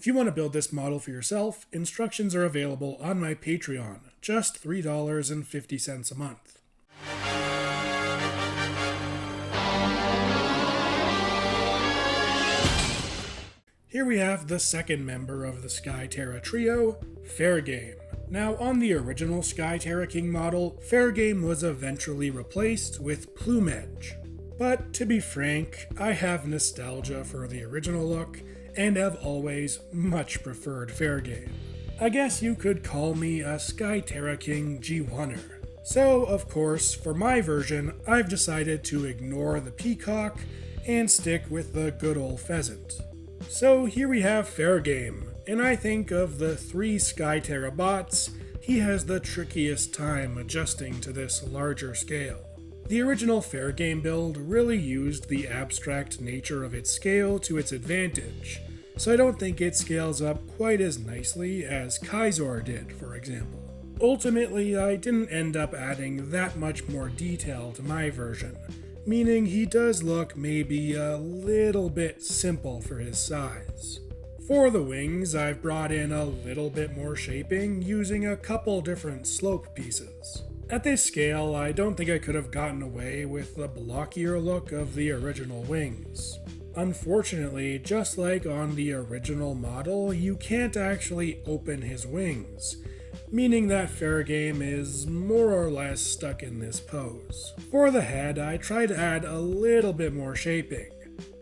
If you want to build this model for yourself, instructions are available on my Patreon, just $3.50 a month. Here we have the second member of the Skyterra trio, Fairgame. Now, on the original Skyterra King model, Fairgame was eventually replaced with Plumedge. But to be frank, I have nostalgia for the original look, and have always much preferred Fairgame. I guess you could call me a Skyterra King G1er. So, of course, for my version, I've decided to ignore the peacock and stick with the good old pheasant. So here we have Fairgame, and I think of the 3 Skyterra bots, he has the trickiest time adjusting to this larger scale. The original Fairgame build really used the abstract nature of its scale to its advantage, so I don't think it scales up quite as nicely as Kaizor did, for example. Ultimately, I didn't end up adding that much more detail to my version, meaning he does look maybe a little bit simple for his size. For the wings, I've brought in a little bit more shaping using a couple different slope pieces. At this scale, I don't think I could have gotten away with the blockier look of the original wings. Unfortunately, just like on the original model, you can't actually open his wings, meaning that Fairgame is more or less stuck in this pose. For the head, I tried to add a little bit more shaping.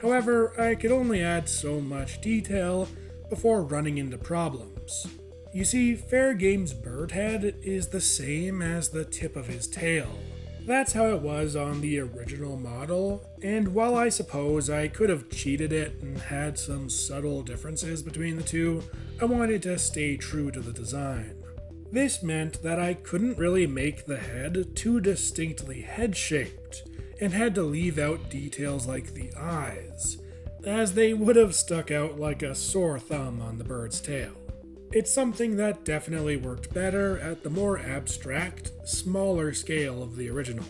However, I could only add so much detail before running into problems. You see, Fairgame's bird head is the same as the tip of his tail. That's how it was on the original model, and while I suppose I could have cheated it and had some subtle differences between the two, I wanted to stay true to the design. This meant that I couldn't really make the head too distinctly head-shaped, and had to leave out details like the eyes, as they would have stuck out like a sore thumb on the bird's tail. It's something that definitely worked better at the more abstract, smaller scale of the original.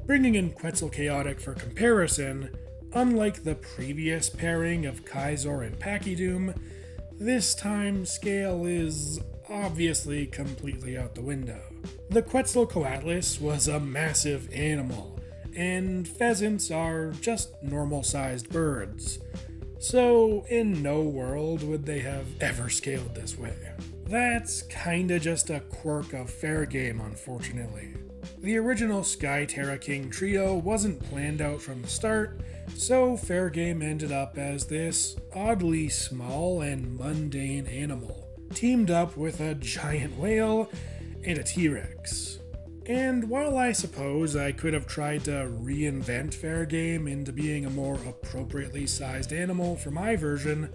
Bringing in Quetzalcoatl for comparison, unlike the previous pairing of Kaizor and Pachydoom, this time scale is obviously completely out the window. The Quetzalcoatlus was a massive animal, and pheasants are just normal-sized birds. So, in no world would they have ever scaled this way. That's kinda just a quirk of Fairgame, unfortunately. The original Skyterra King trio wasn't planned out from the start, so Fairgame ended up as this oddly small and mundane animal, teamed up with a giant whale and a T-Rex. And while I suppose I could have tried to reinvent Fairgame into being a more appropriately sized animal for my version,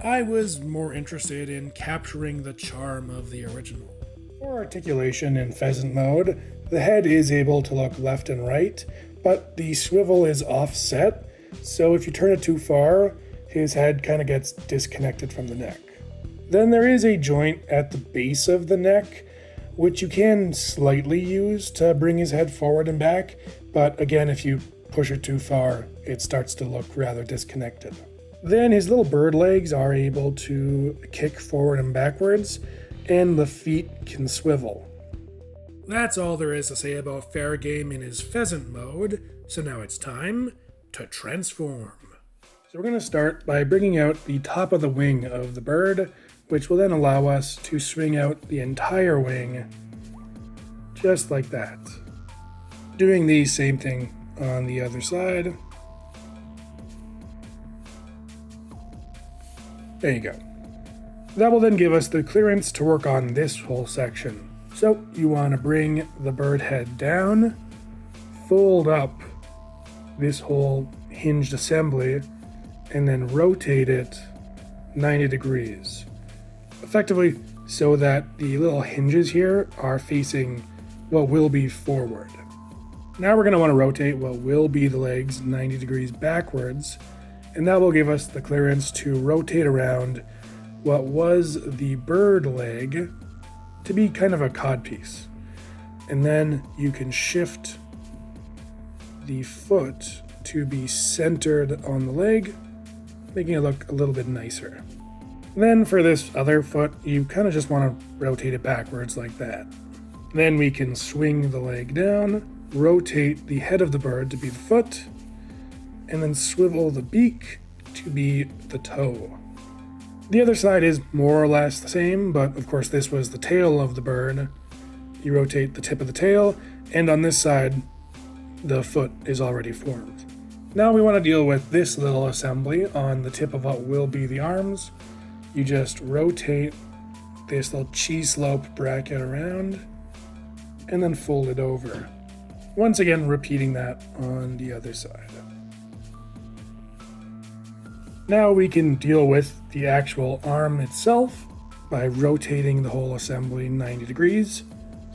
I was more interested in capturing the charm of the original. For articulation in pheasant mode, the head is able to look left and right, but the swivel is offset, so if you turn it too far, his head kind of gets disconnected from the neck. Then there is a joint at the base of the neck, which you can slightly use to bring his head forward and back, but again, if you push it too far, it starts to look rather disconnected. Then his little bird legs are able to kick forward and backwards, and the feet can swivel. That's all there is to say about Fairgame in his pheasant mode, so now it's time to transform. So we're going to start by bringing out the top of the wing of the bird, which will then allow us to swing out the entire wing, just like that. Doing the same thing on the other side. There you go. That will then give us the clearance to work on this whole section. So you want to bring the bird head down, fold up this whole hinged assembly, and then rotate it 90 degrees. Effectively so that the little hinges here are facing what will be forward. Now we're going to want to rotate what will be the legs 90 degrees backwards, and that will give us the clearance to rotate around what was the bird leg to be kind of a codpiece. And then you can shift the foot to be centered on the leg, making it look a little bit nicer. Then for this other foot, you kind of just want to rotate it backwards like that. Then we can swing the leg down, rotate the head of the bird to be the foot, and then swivel the beak to be the toe. The other side is more or less the same, but of course this was the tail of the bird. You rotate the tip of the tail, and on this side, the foot is already formed. Now we want to deal with this little assembly on the tip of what will be the arms. You just rotate this little cheese slope bracket around, and then fold it over. Once again, repeating that on the other side. Now we can deal with the actual arm itself by rotating the whole assembly 90 degrees,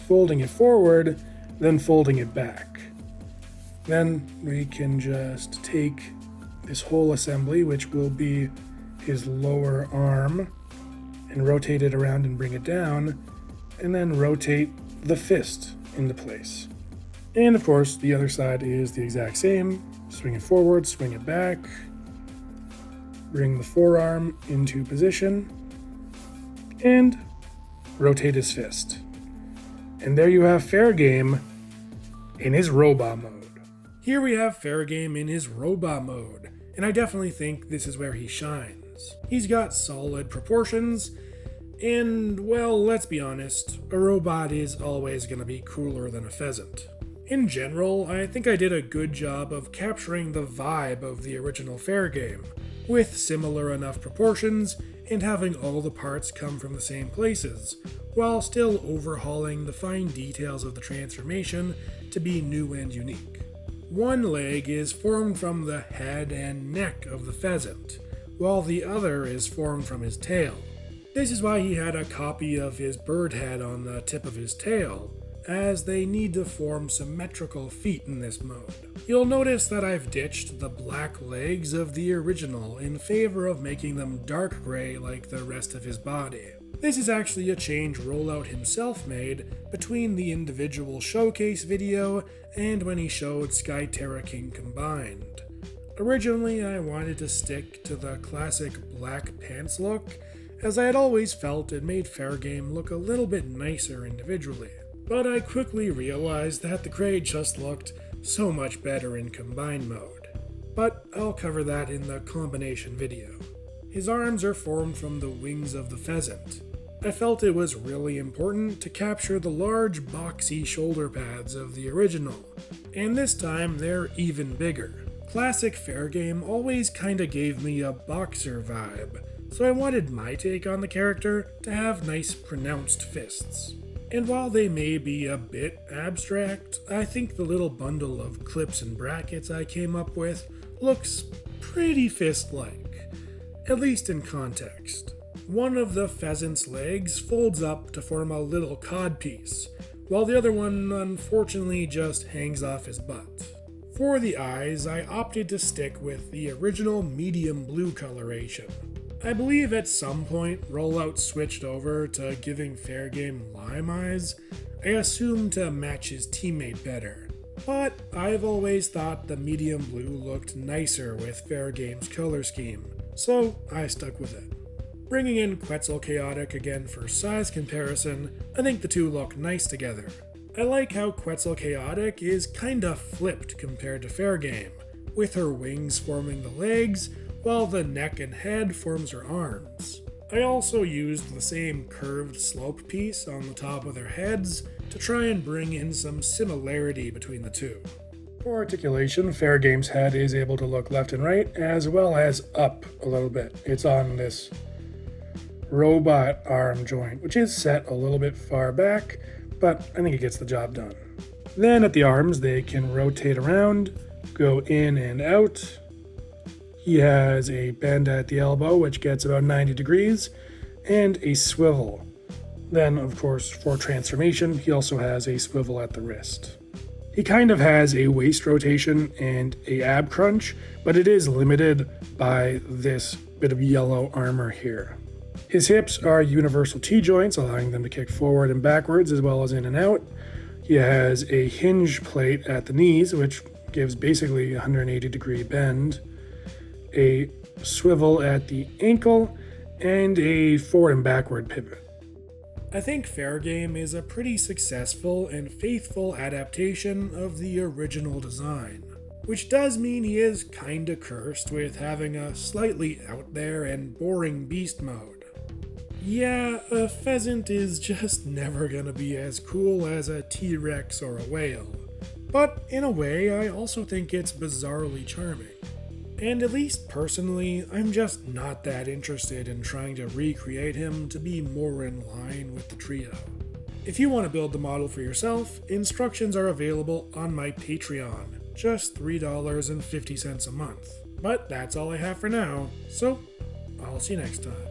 folding it forward, then folding it back. Then we can just take this whole assembly, which will be his lower arm, and rotate it around and bring it down, and then rotate the fist into place. And of course, the other side is the exact same. Swing it forward, swing it back, bring the forearm into position, and rotate his fist. And there you have Fairgame in his robot mode. Here we have Fairgame in his robot mode, and I definitely think this is where he shines. He's got solid proportions, and well, let's be honest, a robot is always going to be cooler than a pheasant. In general, I think I did a good job of capturing the vibe of the original Fairgame, with similar enough proportions and having all the parts come from the same places, while still overhauling the fine details of the transformation to be new and unique. One leg is formed from the head and neck of the pheasant, while the other is formed from his tail. This is why he had a copy of his bird head on the tip of his tail, as they need to form symmetrical feet in this mode. You'll notice that I've ditched the black legs of the original in favor of making them dark gray like the rest of his body. This is actually a change Rollout himself made between the individual showcase video and when he showed Skyterra King combined. Originally, I wanted to stick to the classic black pants look, as I had always felt it made Fairgame look a little bit nicer individually. But I quickly realized that the gray just looked so much better in combined mode. But I'll cover that in the combination video. His arms are formed from the wings of the pheasant. I felt it was really important to capture the large boxy shoulder pads of the original, and this time they're even bigger. Classic Fairgame always kinda gave me a boxer vibe, so I wanted my take on the character to have nice pronounced fists. And while they may be a bit abstract, I think the little bundle of clips and brackets I came up with looks pretty fist-like, at least in context. One of the pheasant's legs folds up to form a little codpiece, while the other one unfortunately just hangs off his butt. For the eyes, I opted to stick with the original medium blue coloration. I believe at some point Rollout switched over to giving Fairgame lime eyes, I assume to match his teammate better. But I've always thought the medium blue looked nicer with Fairgame's color scheme, so I stuck with it. Bringing in Quetzalchaotic again for size comparison, I think the two look nice together. I like how Quetzalchaotic is kinda flipped compared to Fairgame, with her wings forming the legs, while the neck and head forms her arms. I also used the same curved slope piece on the top of their heads to try and bring in some similarity between the two. For articulation, Fairgame's head is able to look left and right, as well as up a little bit. It's on this robot arm joint, which is set a little bit far back, but I think it gets the job done. Then at the arms, they can rotate around, go in and out. He has a bend at the elbow, which gets about 90 degrees, and a swivel. Then, of course, for transformation, he also has a swivel at the wrist. He kind of has a waist rotation and a ab crunch, but it is limited by this bit of yellow armor here. His hips are universal T-joints, allowing them to kick forward and backwards as well as in and out. He has a hinge plate at the knees, which gives basically a 180-degree bend, a swivel at the ankle, and a forward and backward pivot. I think Fairgame is a pretty successful and faithful adaptation of the original design, which does mean he is kinda cursed with having a slightly out there and boring beast mode. Yeah, a pheasant is just never gonna be as cool as a T-Rex or a whale, but in a way I also think it's bizarrely charming. And at least personally, I'm just not that interested in trying to recreate him to be more in line with the trio. If you want to build the model for yourself, instructions are available on my Patreon, just $3.50 a month. But that's all I have for now, so I'll see you next time.